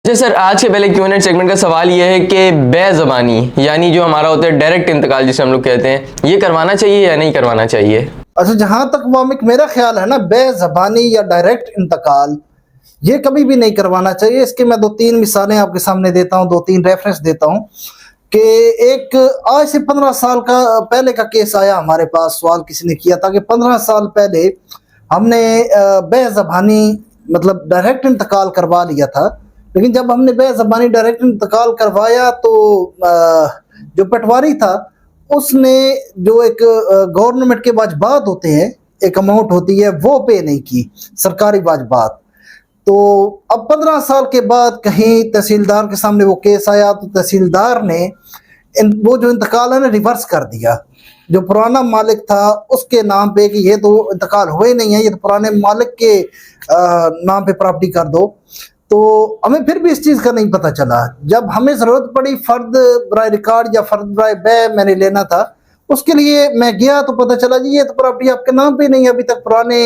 جی سر، آج کے پہلے Q&A سیگمنٹ کا سوال یہ ہے کہ بے زبانی یعنی جو ہمارا ہوتا ہے ڈائریکٹ انتقال جسے ہم لوگ کہتے ہیں، یہ کروانا چاہیے یا نہیں کروانا چاہیے؟ اچھا، جہاں تک میرا خیال ہے نا، بے زبانی یا ڈائریکٹ انتقال یہ کبھی بھی نہیں کروانا چاہیے۔ اس کے میں 2-3 مثالیں آپ کے سامنے دیتا ہوں، 2-3 ریفرنس دیتا ہوں کہ ایک آج سے 15 سال کا پہلے کا کیس آیا ہمارے پاس۔ سوال کسی نے کیا تھا کہ 15 سال پہلے ہم نے بے زبانی مطلب ڈائریکٹ انتقال کروا لیا تھا، لیکن جب ہم نے بے زبانی ڈائریکٹ انتقال کروایا تو جو پٹواری تھا اس نے جو ایک گورنمنٹ کے واجبات ہوتے ہیں، ایک اماؤنٹ ہوتی ہے، وہ پے نہیں کی، سرکاری واجبات۔ تو اب 15 سال کے بعد کہیں تحصیلدار کے سامنے وہ کیس آیا تو تحصیلدار نے وہ جو انتقال ہے نا ریورس کر دیا۔ جو پرانا مالک تھا اس کے نام پہ کہ یہ تو انتقال ہوئے نہیں ہے، یہ تو پرانے مالک کے نام پہ پراپرٹی کر دو۔ تو ہمیں پھر بھی اس چیز کا نہیں پتہ چلا۔ جب ہمیں ضرورت پڑی فرد برائے ریکارڈ یا فرد برائے بے میں نے لینا تھا، اس کے لیے میں گیا تو پتہ چلا جی یہ تو پراپرٹی آپ کے نام پہ نہیں ہے، ابھی تک پرانے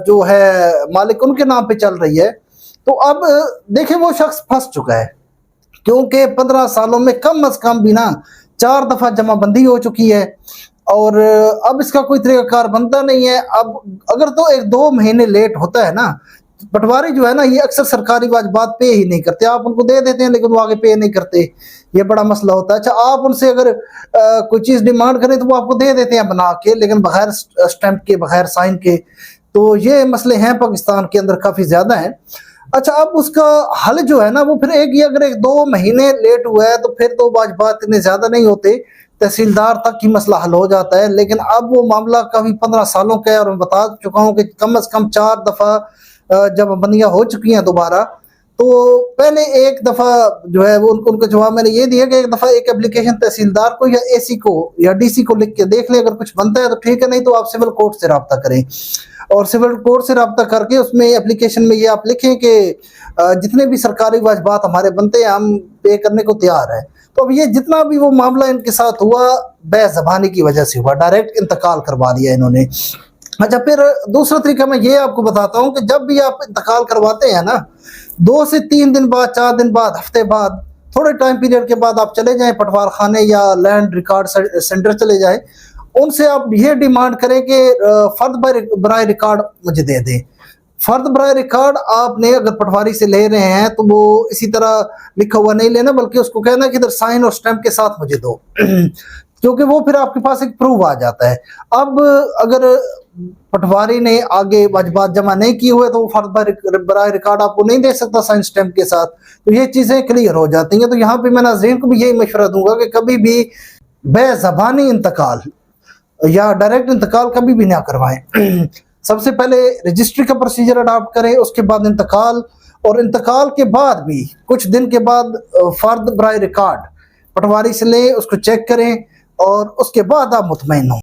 جو ہے مالک ان کے نام پہ چل رہی ہے۔ تو اب دیکھیں وہ شخص پھنس چکا ہے، کیونکہ 15 سالوں میں کم از کم بھی نا 4 دفعہ جمع بندی ہو چکی ہے، اور اب اس کا کوئی طریقہ کار بنتا نہیں ہے۔ اب اگر تو 1-2 مہینے لیٹ ہوتا ہے نا، پٹواری جو ہے نا یہ اکثر سرکاری واجبات پے ہی نہیں کرتے، آپ ان کو دے دیتے ہیں لیکن وہ آگے پے نہیں کرتے، یہ بڑا مسئلہ ہوتا ہے۔ اچھا، آپ ان سے اگر کوئی چیز ڈیمانڈ کریں تو وہ آپ کو دے دیتے ہیں بنا کے، لیکن بغیر اسٹیمپ کے، بغیر سائن کے۔ تو یہ مسئلے ہیں پاکستان کے اندر، کافی زیادہ ہیں۔ اچھا، اب اس کا حل جو ہے نا وہ پھر اگر 1-2 مہینے لیٹ ہوا ہے تو پھر تو واجبات اتنے زیادہ نہیں ہوتے، تحصیلدار تک ہی مسئلہ حل ہو جاتا ہے۔ لیکن اب وہ معاملہ کافی 15 سالوں کا ہے، اور میں بتا چکا ہوں کہ کم از کم 4 دفعہ جب بندیاں ہو چکی ہیں دوبارہ۔ تو پہلے ایک دفعہ جو ہے وہ ان کا جواب میں نے یہ دیا کہ ایک دفعہ ایک اپلیکیشن تحصیلدار کو یا AC کو یا DC کو لکھ کے دیکھ لیں، اگر کچھ بنتا ہے تو ٹھیک ہے، نہیں تو آپ سول کورٹ سے رابطہ کریں، اور سول کورٹ سے رابطہ کر کے اس میں اپلیکیشن میں یہ آپ لکھیں کہ جتنے بھی سرکاری واجبات ہمارے بنتے ہیں ہم پے کرنے کو تیار ہیں۔ تو اب یہ جتنا بھی وہ معاملہ ان کے ساتھ ہوا بے زبانی کی وجہ سے ہوا، ڈائریکٹ انتقال کروا دیا انہوں نے۔ اچھا، پھر دوسرا طریقہ میں یہ آپ کو بتاتا ہوں کہ جب بھی آپ انتقال کرواتے ہیں نا، 2 سے 3 دن بعد، 4 دن بعد، ہفتے بعد، تھوڑے ٹائم پیریڈ کے بعد آپ چلے جائیں پٹوار خانے یا لینڈ ریکارڈ سینٹر چلے جائیں، ان سے آپ یہ ڈیمانڈ کریں کہ فرد برائے ریکارڈ مجھے دے دیں۔ فرد برائے ریکارڈ آپ نے اگر پٹواری سے لے رہے ہیں تو وہ اسی طرح لکھا ہوا نہیں لینا، بلکہ اس کو کہنا کہ ادھر سائن اور سٹیمپ کے ساتھ مجھے دو، کیونکہ وہ پھر آپ کے پاس ایک پروف آ جاتا ہے۔ اب اگر پٹواری نے آگے واجبات جمع نہیں کیے ہوئے تو وہ فرد برائے ریکارڈ آپ کو نہیں دے سکتا سائن سٹیمپ کے ساتھ، تو یہ چیزیں کلیئر ہو جاتی ہیں۔ تو یہاں پہ میں ناظرین کو بھی یہی مشورہ دوں گا کہ کبھی بھی بے زبانی انتقال یا ڈائریکٹ انتقال کبھی بھی نہ کروائیں۔ سب سے پہلے رجسٹری کا پروسیجر اڈاپٹ کریں، اس کے بعد انتقال، اور انتقال کے بعد بھی کچھ دن کے بعد فرد برائے ریکارڈ پٹواری سے لیں، اس کو چیک کریں، اور اس کے بعد آپ مطمئن ہوں۔